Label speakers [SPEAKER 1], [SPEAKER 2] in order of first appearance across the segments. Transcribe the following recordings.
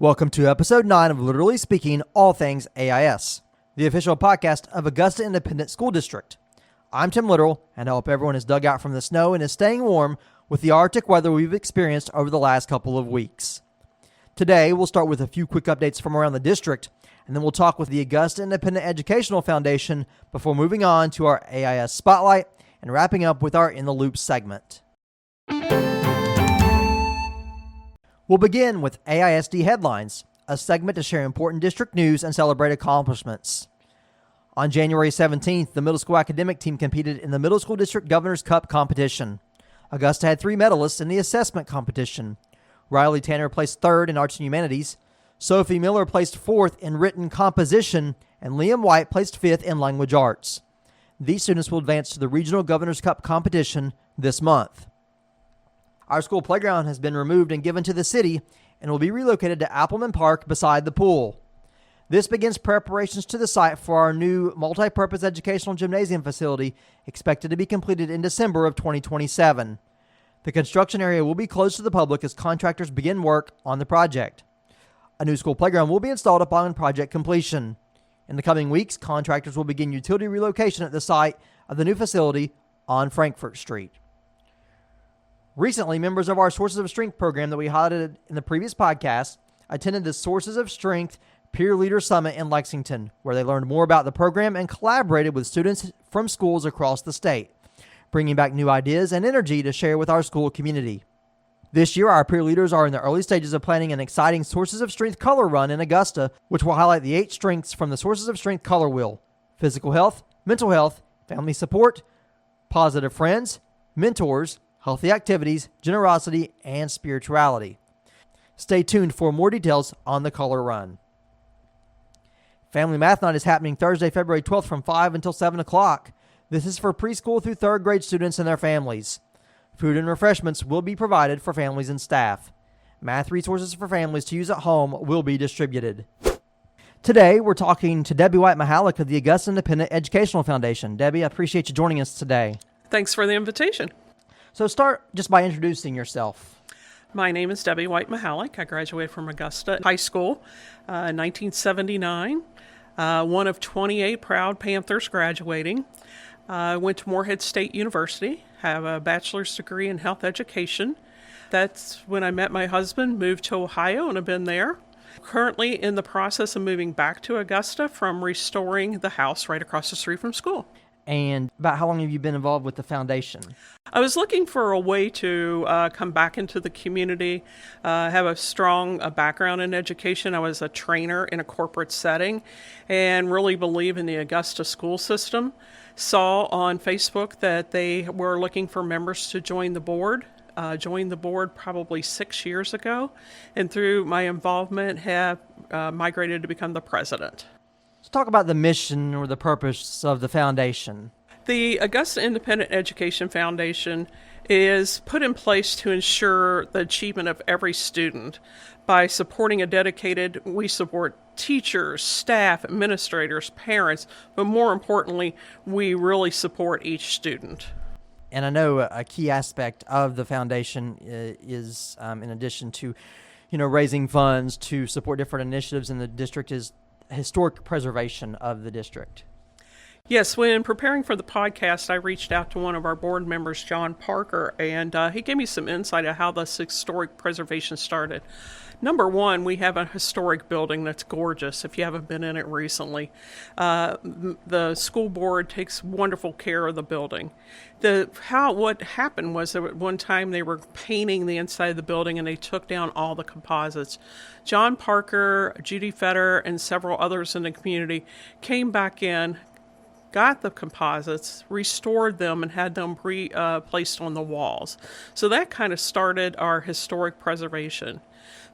[SPEAKER 1] Welcome to episode 9 of Literally Speaking, All Things AIS, the official podcast of Augusta Independent School District. I'm Tim Literal, and I hope everyone is dug out from the snow and is staying warm with the Arctic weather we've experienced over the last couple of weeks. Today, we'll start with a few quick updates from around the district, and then we'll talk with the Augusta Independent Educational Foundation before moving on to our AIS Spotlight and wrapping up with our In the Loop segment. We'll begin with AISD Headlines, a segment to share important district news and celebrate accomplishments. On January 17th, the middle school academic team competed in the Middle School District Governor's Cup competition. Augusta had 3 medalists in the assessment competition. Riley Tanner placed 3rd in Arts and Humanities, Sophie Miller placed 4th in Written Composition, and Liam White placed 5th in Language Arts. These students will advance to the Regional Governor's Cup competition this month. Our school playground has been removed and given to the city and will be relocated to Appleman Park beside the pool. This begins preparations to the site for our new multi-purpose educational gymnasium facility, expected to be completed in December of 2027. The construction area will be closed to the public as contractors begin work on the project. A new school playground will be installed upon project completion. In the coming weeks, contractors will begin utility relocation at the site of the new facility on Frankfort Street. Recently, members of our Sources of Strength program that we highlighted in the previous podcast attended the Sources of Strength Peer Leader Summit in Lexington, where they learned more about the program and collaborated with students from schools across the state, bringing back new ideas and energy to share with our school community. This year, our peer leaders are in the early stages of planning an exciting Sources of Strength color run in Augusta, which will highlight the 8 strengths from the Sources of Strength color wheel: physical health, mental health, family support, positive friends, mentors, healthy activities, generosity, and spirituality. Stay tuned for more details on the color run. Family Math Night is happening Thursday, February 12th from 5 until 7 o'clock. This is for preschool through 3rd grade students and their families. Food and refreshments will be provided for families and staff. Math resources for families to use at home will be distributed. Today, we're talking to Debbie White Mihalik of the Augusta Independent Educational Foundation. Debbie, I appreciate you joining us today.
[SPEAKER 2] Thanks for the invitation.
[SPEAKER 1] So start just by introducing yourself.
[SPEAKER 2] My name is Debbie White Mihalik. I graduated from Augusta High School in 1979. One of 28 proud Panthers graduating. Went to Morehead State University, have a bachelor's degree in health education. That's when I met my husband, moved to Ohio, and have been there. Currently in the process of moving back to Augusta from restoring the house right across the street from school.
[SPEAKER 1] And about how long have you been involved with the foundation?
[SPEAKER 2] I was looking for a way to come back into the community, have a strong background in education. I was a trainer in a corporate setting and really believe in the Augusta school system. Saw on Facebook that they were looking for members to join the board. Joined the board probably 6 years ago, and through my involvement have migrated to become the president.
[SPEAKER 1] Let's talk about the mission or the purpose of the foundation.
[SPEAKER 2] The Augusta Independent Education Foundation is put in place to ensure the achievement of every student. By supporting we support teachers, staff, administrators, parents, but more importantly, we really support each student.
[SPEAKER 1] And I know a key aspect of the foundation is, in addition to, raising funds to support different initiatives in the district, is historic preservation of the district.
[SPEAKER 2] Yes, when preparing for the podcast, I reached out to one of our board members, John Parker, and he gave me some insight on how this historic preservation started. Number one, we have a historic building that's gorgeous if you haven't been in it recently. The school board takes wonderful care of the building. What happened was that at one time they were painting the inside of the building and they took down all the composites. John Parker, Judy Fetter, and several others in the community came back in, got the composites, restored them, and had them placed on the walls. So that kind of started our historic preservation.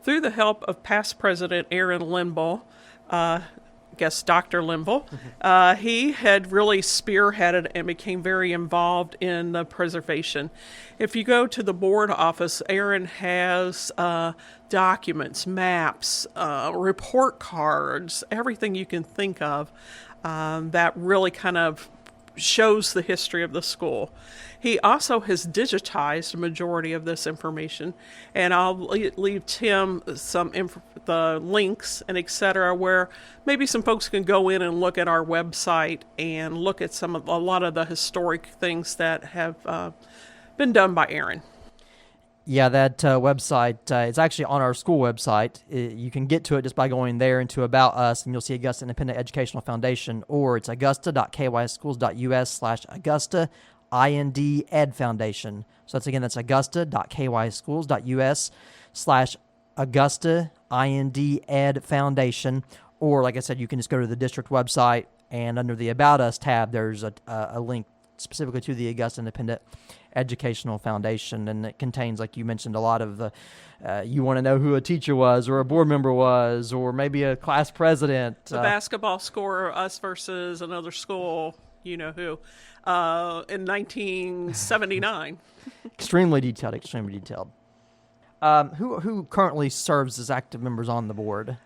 [SPEAKER 2] Through the help of past President Aaron Limbaugh, Dr. Limbaugh, he had really spearheaded and became very involved in the preservation. If you go to the board office, Aaron has documents, maps, report cards, everything you can think of that really kind of shows the history of the school. He also has digitized a majority of this information, and I'll leave Tim the links and etc. where maybe some folks can go in and look at our website and look at a lot of the historic things that have been done by Aaron.
[SPEAKER 1] Yeah, that website, it's actually on our school website. You can get to it just by going there into About Us, and you'll see Augusta Independent Educational Foundation, or it's augusta.kyschools.us/Augusta IND Ed Foundation. So that's augusta.kyschools.us/Augusta IND Ed Foundation. Or, like I said, you can just go to the district website, and under the About Us tab, there's a link specifically to the Augusta Independent Educational Foundation, and it contains, like you mentioned, a lot of the you want to know who a teacher was or a board member was or maybe a class president.
[SPEAKER 2] The basketball score, us versus another school, you know who, in 1979.
[SPEAKER 1] Extremely detailed. Who currently serves as active members on the board?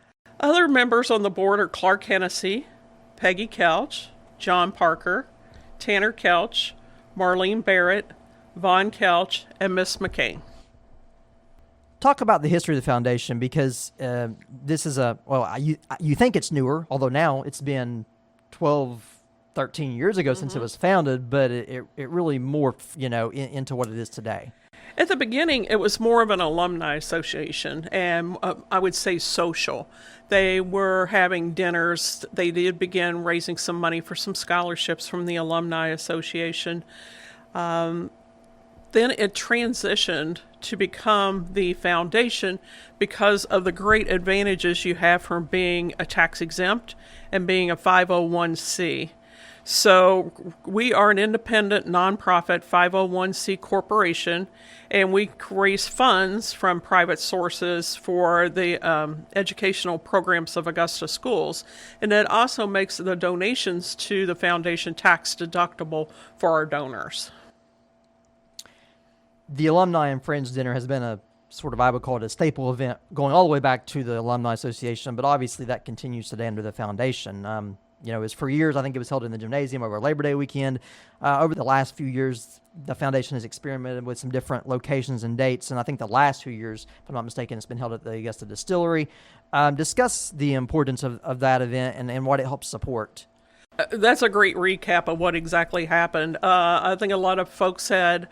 [SPEAKER 2] Other members on the board are Clark Hennessy, Peggy Kelch, John Parker, Tanner Kelch, Marlene Barrett, Vaughn Kelch, and Miss McCain.
[SPEAKER 1] Talk about the history of the foundation, because this is you think it's newer, although now it's been 12, 13 years ago since it was founded, but it really morphed, into what it is today.
[SPEAKER 2] At the beginning, it was more of an alumni association, and I would say social. They were having dinners. They did begin raising some money for some scholarships from the Alumni Association. Then it transitioned to become the foundation because of the great advantages you have from being a tax exempt and being a 501c. So we are an independent nonprofit 501c corporation, and we raise funds from private sources for the educational programs of Augusta schools. And it also makes the donations to the foundation tax deductible for our donors.
[SPEAKER 1] The Alumni and Friends Dinner has been a sort of, I would call it a staple event going all the way back to the Alumni Association, but obviously that continues today under the foundation. For years, I think it was held in the gymnasium over Labor Day weekend. Over the last few years, the foundation has experimented with some different locations and dates, and I think the last 2 years, if I'm not mistaken, it's been held at the Augusta Distillery. Discuss the importance of that event and what it helps support.
[SPEAKER 2] That's a great recap of what exactly happened. I think a lot of folks said,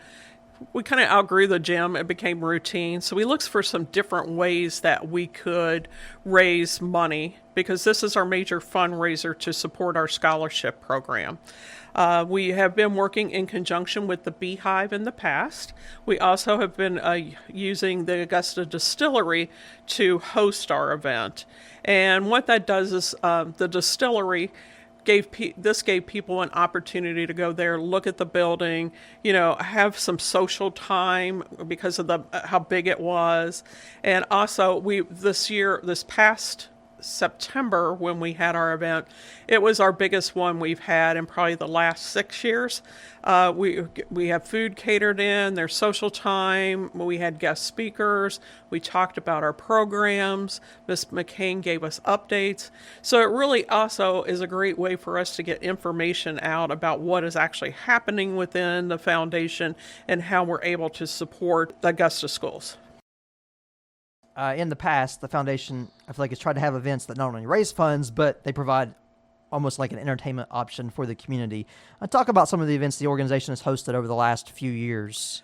[SPEAKER 2] we kind of outgrew the gym. It became routine. So we looked for some different ways that we could raise money, because this is our major fundraiser to support our scholarship program. We have been working in conjunction with the Beehive in the past. We also have been using the Augusta Distillery to host our event. And what that does is the distillery gave people an opportunity to go there, look at the building, have some social time because of how big it was. And also this past September, when we had our event, it was our biggest one we've had in probably the last 6 years. We have food catered in, there's social time, we had guest speakers, we talked about our programs, Ms. McCain gave us updates. So it really also is a great way for us to get information out about what is actually happening within the foundation and how we're able to support the Augusta schools.
[SPEAKER 1] In the past, the foundation, I feel like, has tried to have events that not only raise funds, but they provide almost like an entertainment option for the community. Talk about some of the events the organization has hosted over the last few years.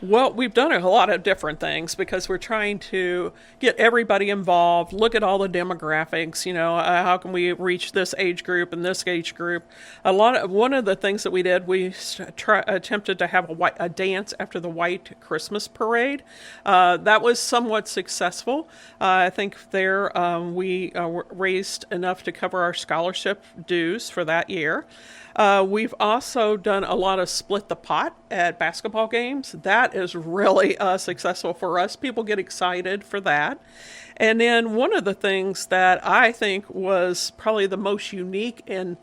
[SPEAKER 2] Well, we've done a lot of different things because we're trying to get everybody involved, look at all the demographics, how can we reach this age group and this age group. One of the things that we did, we attempted to have a dance after the White Christmas Parade. That was somewhat successful. I think there we raised enough to cover our scholarship dues for that year. We've also done a lot of split the pot at basketball games. That is really successful for us. People get excited for that. And then one of the things that I think was probably the most unique and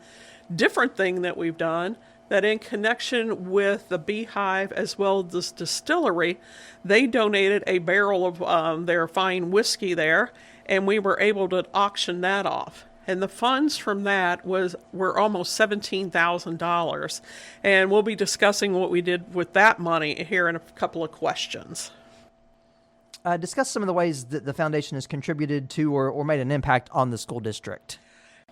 [SPEAKER 2] different thing that we've done, that in connection with the Beehive as well as this distillery, they donated a barrel of their fine whiskey there, and we were able to auction that off. And the funds from that were almost $17,000. And we'll be discussing what we did with that money here in a couple of questions.
[SPEAKER 1] Discuss some of the ways that the foundation has contributed to or made an impact on the school district.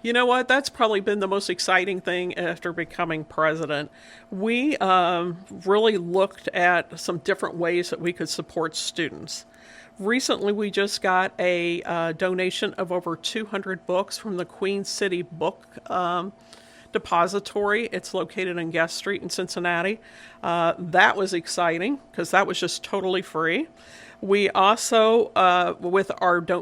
[SPEAKER 2] You know what? That's probably been the most exciting thing after becoming president. We really looked at some different ways that we could support students. Recently, we just got a donation of over 200 books from the Queen City Book Depository. It's located on Guest Street in Cincinnati. That was exciting because that was just totally free. We also, with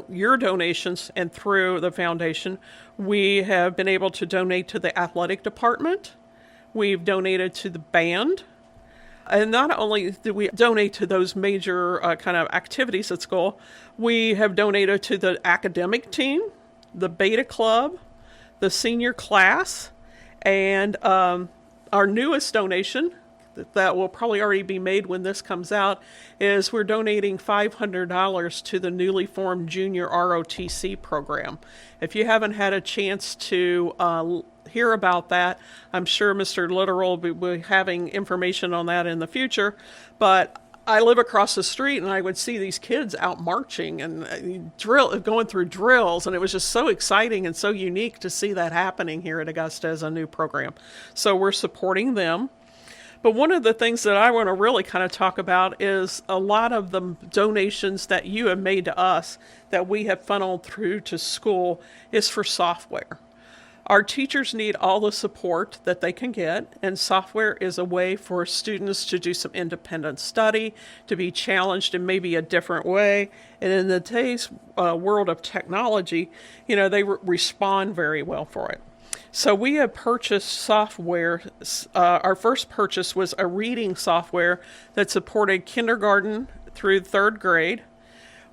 [SPEAKER 2] your donations and through the foundation, we have been able to donate to the athletic department. We've donated to the band. And not only do we donate to those major kind of activities at school, we have donated to the academic team, the beta club, the senior class, and our newest donation that will probably already be made when this comes out is we're donating $500 to the newly formed junior ROTC program. If you haven't had a chance to hear about that, I'm sure Mr. Litteral will be having information on that in the future, but I live across the street and I would see these kids out marching and going through drills, and it was just so exciting and so unique to see that happening here at Augusta as a new program. So we're supporting them. But one of the things that I want to really kind of talk about is a lot of the donations that you have made to us that we have funneled through to school is for software. Our teachers need all the support that they can get, and software is a way for students to do some independent study, to be challenged in maybe a different way. And in today's world of technology, they respond very well for it. So we have purchased software. Our first purchase was a reading software that supported kindergarten through third grade.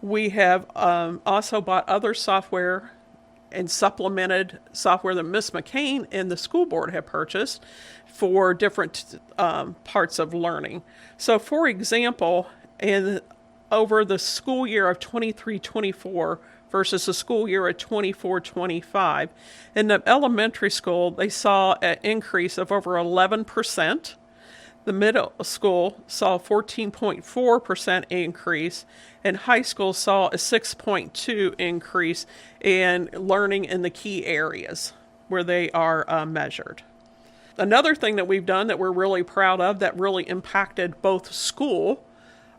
[SPEAKER 2] We have also bought other software and supplemented software that Miss McCain and the school board have purchased for different parts of learning. So for example, over the school year of 23-24 versus the school year of 24-25, in the elementary school, they saw an increase of over 11%. The middle school saw a 14.4% increase, and high school saw a 6.2% increase in learning in the key areas where they are measured. Another thing that we've done that we're really proud of that really impacted both school,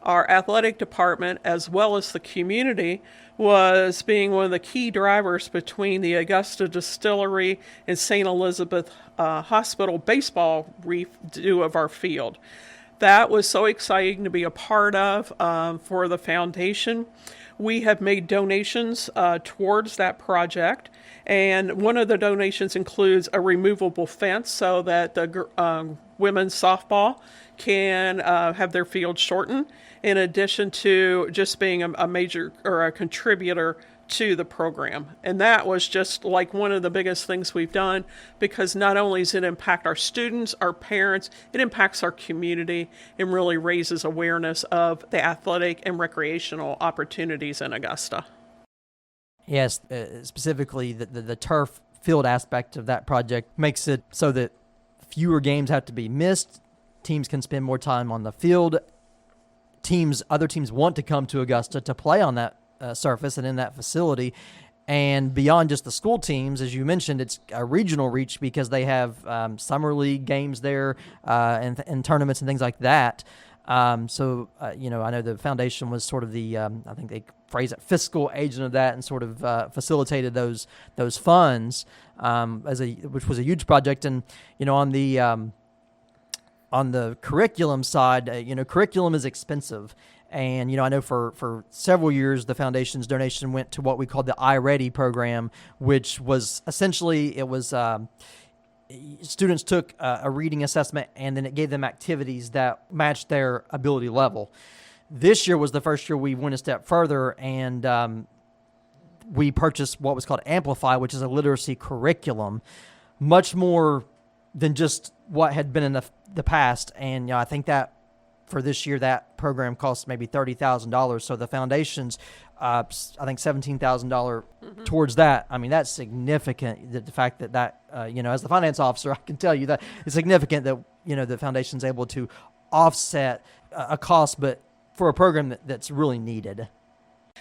[SPEAKER 2] our athletic department, as well as the community, was being one of the key drivers between the Augusta Distillery and St. Elizabeth Hospital baseball redo of our field. That was so exciting to be a part of for the foundation. We have made donations towards that project, and one of the donations includes a removable fence so that the women's softball can have their field shortened, in addition to just being a major or a contributor to the program. And that was just like one of the biggest things we've done, because not only does it impact our students, our parents, it impacts our community and really raises awareness of the athletic and recreational opportunities in Augusta.
[SPEAKER 1] Yes, specifically the turf field aspect of that project makes it so that fewer games have to be missed. Teams can spend more time on the field. Other teams want to come to Augusta to play on that surface and in that facility. And beyond just the school teams, as you mentioned, it's a regional reach because they have summer league games there and tournaments and things like that. So I know the foundation was sort of the, I think they phrase it, fiscal agent of that, and sort of facilitated those funds which was a huge project. And on the curriculum side, curriculum is expensive. And, I know for several years, the foundation's donation went to what we called the iReady program, which was essentially, students took a reading assessment and then it gave them activities that matched their ability level. This year was the first year we went a step further, and we purchased what was called Amplify, which is a literacy curriculum, much more than just what had been in the past. And I think that for this year, that program costs maybe $30,000. So the foundation's I think $17,000 towards that. I mean, that's significant. The fact that as the finance officer, I can tell you that it's significant that the foundation's able to offset a cost, but for a program that's really needed.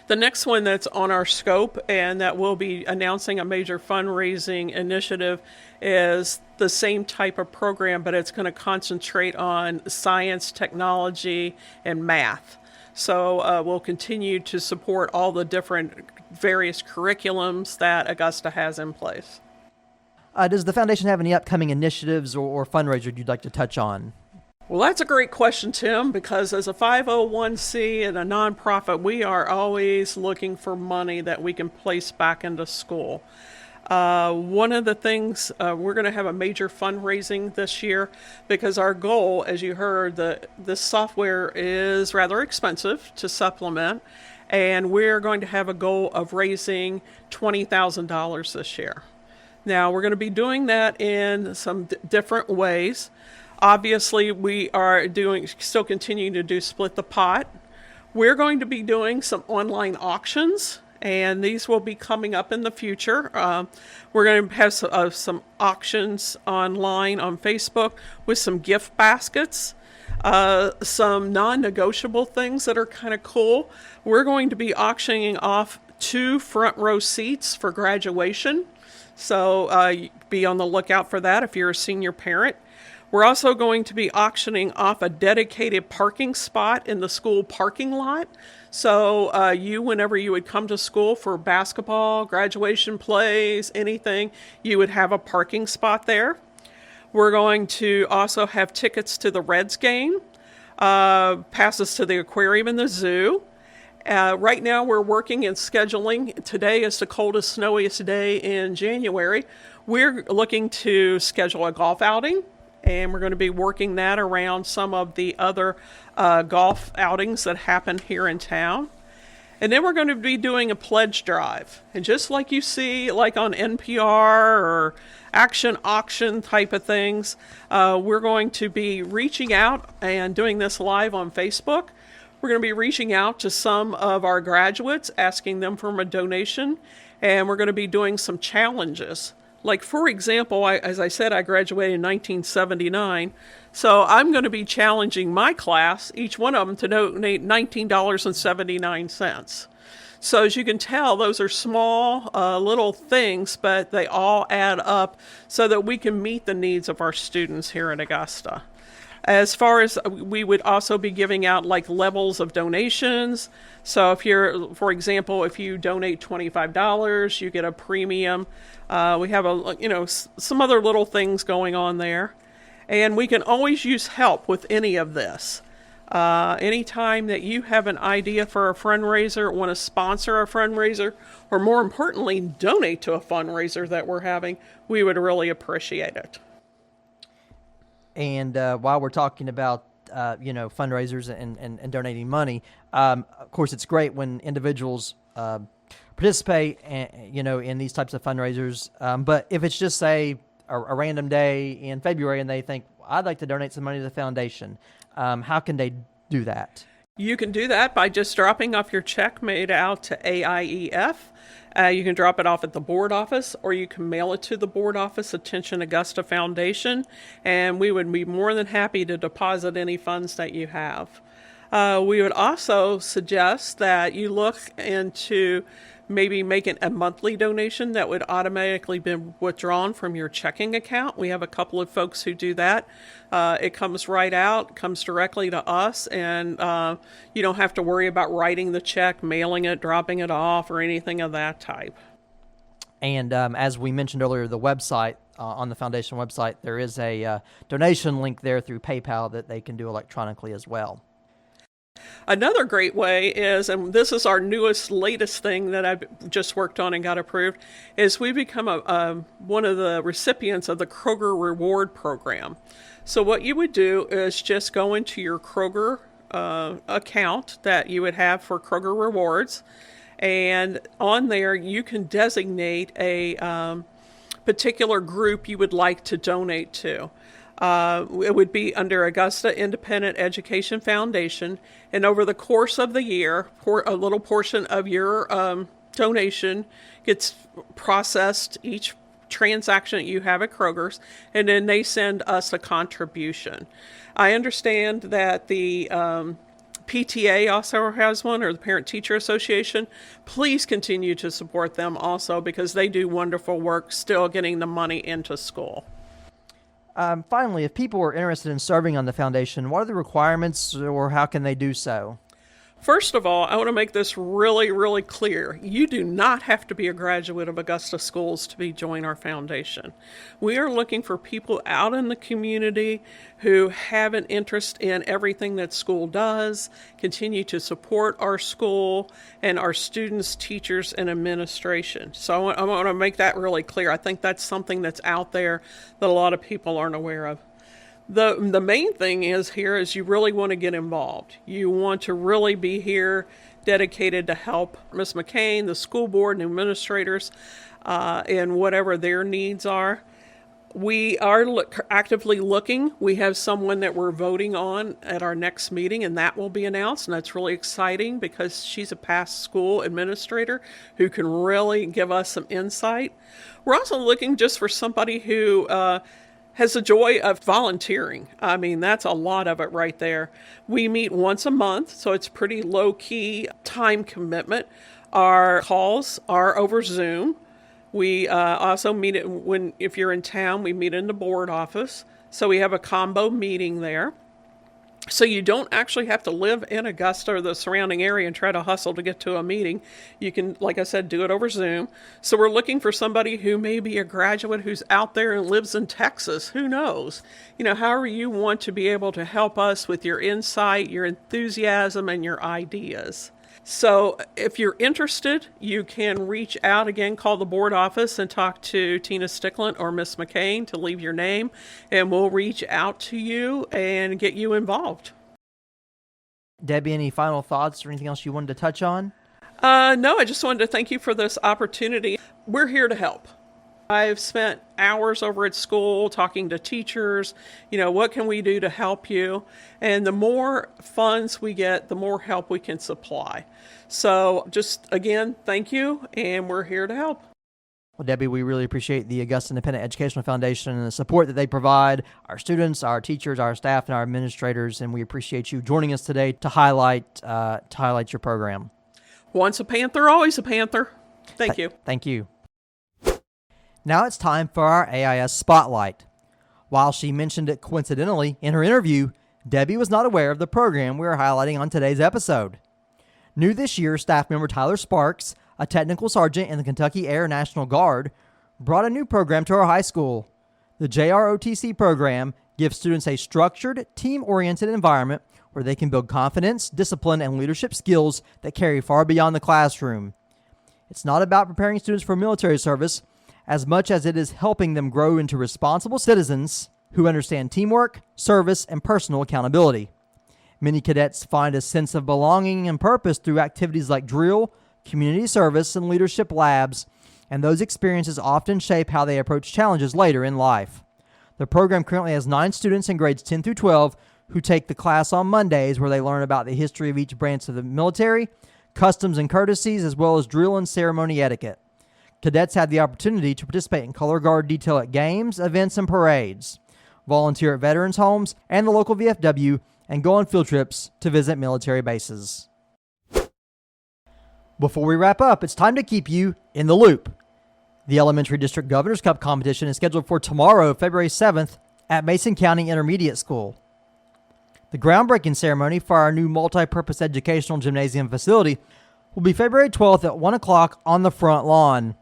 [SPEAKER 2] The next one that's on our scope and that we'll be announcing a major fundraising initiative is the same type of program, but it's going to concentrate on science, technology, and math. So we'll continue to support all the different various curriculums that Augusta has in place.
[SPEAKER 1] Does the foundation have any upcoming initiatives or fundraisers you'd like to touch on?
[SPEAKER 2] Well, that's a great question, Tim, because as a 501c and a nonprofit, we are always looking for money that we can place back into school. One of the things, we're going to have a major fundraising this year because our goal, as you heard, this software is rather expensive to supplement, and we're going to have a goal of raising $20,000 this year. Now, we're going to be doing that in some different ways. Obviously, we are still continuing to do Split the Pot. We're going to be doing some online auctions, and these will be coming up in the future. We're going to have some auctions online on Facebook with some gift baskets, some non-negotiable things that are kind of cool. We're going to be auctioning off 2 front row seats for graduation, so be on the lookout for that if you're a senior parent. We're also going to be auctioning off a dedicated parking spot in the school parking lot. So whenever you would come to school for basketball, graduation plays, anything, you would have a parking spot there. We're going to also have tickets to the Reds game, passes to the aquarium and the zoo. Right now we're working and scheduling. Today is the coldest, snowiest day in January. We're looking to schedule a golf outing, and we're going to be working that around some of the other golf outings that happen here in town. And then we're going to be doing a pledge drive. And just like you see like on NPR or Action Auction type of things, we're going to be reaching out and doing this live on Facebook. We're going to be reaching out to some of our graduates, asking them for a donation, and we're going to be doing some challenges. Like, for example, as I said, I graduated in 1979, so I'm going to be challenging my class, each one of them, to donate $19.79. So as you can tell, those are small little things, but they all add up so that we can meet the needs of our students here at Augusta. As far as we would also be giving out like levels of donations. So if you're, for example, if you donate $25, you get a premium. We have some other little things going on there. And we can always use help with any of this. Anytime that you have an idea for a fundraiser, want to sponsor a fundraiser, or more importantly, donate to a fundraiser that we're having, we would really appreciate it.
[SPEAKER 1] And while we're talking about fundraisers and donating money, of course, it's great when individuals participate, in these types of fundraisers. But if it's just say a random day in February and they think, I'd like to donate some money to the foundation, how can they do that?
[SPEAKER 2] You can do that by just dropping off your check made out to AIEF. You can drop it off at the board office, or you can mail it to the board office, Attention Augusta Foundation, and we would be more than happy to deposit any funds that you have. We would also suggest that you look into maybe making a monthly donation that would automatically be withdrawn from your checking account. We have a couple of folks who do that. It comes right out, comes directly to us, and you don't have to worry about writing the check, mailing it, dropping it off, or anything of that type.
[SPEAKER 1] And as we mentioned earlier, the website, on the foundation website, there is a donation link there through PayPal that they can do electronically as well.
[SPEAKER 2] Another great way is, and this is our latest thing that I've just worked on and got approved, is we become one of the recipients of the Kroger Reward Program. So what you would do is just go into your Kroger account that you would have for Kroger Rewards, and on there you can designate a particular group you would like to donate to. It would be under Augusta Independent Education Foundation, and over the course of the year, a little portion of your donation gets processed each transaction that you have at Kroger's, and then they send us a contribution. I understand that the PTA also has one, or the Parent Teacher Association. Please continue to support them also, because they do wonderful work still getting the money into school.
[SPEAKER 1] Finally, if people are interested in serving on the foundation, what are the requirements, or how can they do so?
[SPEAKER 2] First of all, I want to make this really, really clear. You do not have to be a graduate of Augusta schools to join our foundation. We are looking for people out in the community who have an interest in everything that school does, continue to support our school and our students, teachers, and administration. So I want to make that really clear. I think that's something that's out there that a lot of people aren't aware of. The main thing is you really want to get involved. You want to really be here dedicated to help Ms. McCain, the school board, and administrators in whatever their needs are. We are actively looking. We have someone that we're voting on at our next meeting, and that will be announced, and that's really exciting because she's a past school administrator who can really give us some insight. We're also looking just for somebody who has the joy of volunteering. I mean, that's a lot of it right there. We meet once a month, so it's pretty low-key time commitment. Our calls are over Zoom. We also meet if you're in town, we meet in the board office. So we have a combo meeting there. So you don't actually have to live in Augusta or the surrounding area and try to hustle to get to a meeting. You can, like I said, do it over Zoom. So we're looking for somebody who may be a graduate who's out there and lives in Texas. Who knows? However you want to be able to help us with your insight, your enthusiasm, and your ideas. So if you're interested, you can reach out again, call the board office and talk to Tina Stickland or Miss McCain to leave your name, and we'll reach out to you and get you involved.
[SPEAKER 1] Debbie, any final thoughts or anything else you wanted to touch on?
[SPEAKER 2] No, I just wanted to thank you for this opportunity. We're here to help. I've spent hours over at school talking to teachers, what can we do to help you? And the more funds we get, the more help we can supply. So just, again, thank you, and we're here to help.
[SPEAKER 1] Well, Debbie, we really appreciate the Augusta Independent Educational Foundation and the support that they provide our students, our teachers, our staff, and our administrators, and we appreciate you joining us today to highlight your program.
[SPEAKER 2] Once a Panther, always a Panther. Thank you.
[SPEAKER 1] Thank you. Now it's time for our AIS Spotlight. While she mentioned it coincidentally in her interview, Debbie was not aware of the program we are highlighting on today's episode. New this year, staff member Tyler Sparks, a technical sergeant in the Kentucky Air National Guard, brought a new program to our high school. The JROTC program gives students a structured, team-oriented environment where they can build confidence, discipline, and leadership skills that carry far beyond the classroom. It's not about preparing students for military service as much as it is helping them grow into responsible citizens who understand teamwork, service, and personal accountability. Many cadets find a sense of belonging and purpose through activities like drill, community service, and leadership labs, and those experiences often shape how they approach challenges later in life. The program currently has 9 students in grades 10 through 12 who take the class on Mondays, where they learn about the history of each branch of the military, customs and courtesies, as well as drill and ceremony etiquette. Cadets have the opportunity to participate in color guard detail at games, events, and parades, volunteer at veterans' homes and the local VFW, and go on field trips to visit military bases. Before we wrap up, it's time to keep you in the loop. The Elementary District Governor's Cup competition is scheduled for tomorrow, February 7th, at Mason County Intermediate School. The groundbreaking ceremony for our new multi-purpose educational gymnasium facility will be February 12th at 1 o'clock on the front lawn.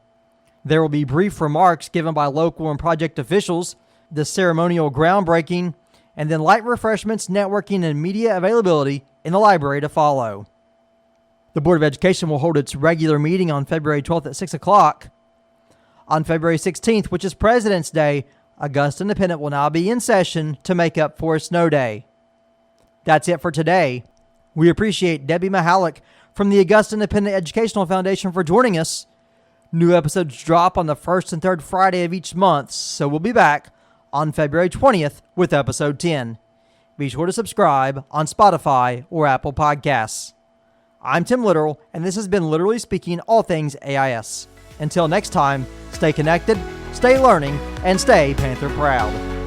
[SPEAKER 1] There will be brief remarks given by local and project officials, the ceremonial groundbreaking, and then light refreshments, networking, and media availability in the library to follow. The Board of Education will hold its regular meeting on February 12th at 6 o'clock. On February 16th, which is President's Day, Augusta Independent will now be in session to make up for a snow day. That's it for today. We appreciate Debbie Mihalik from the Augusta Independent Educational Foundation for joining us. New episodes drop on the first and third Friday of each month, so we'll be back on February 20th with episode 10. Be sure to subscribe on Spotify or Apple Podcasts. I'm Tim Litteral, and this has been Literally Speaking All Things AIS. Until next time, stay connected, stay learning, and stay Panther proud.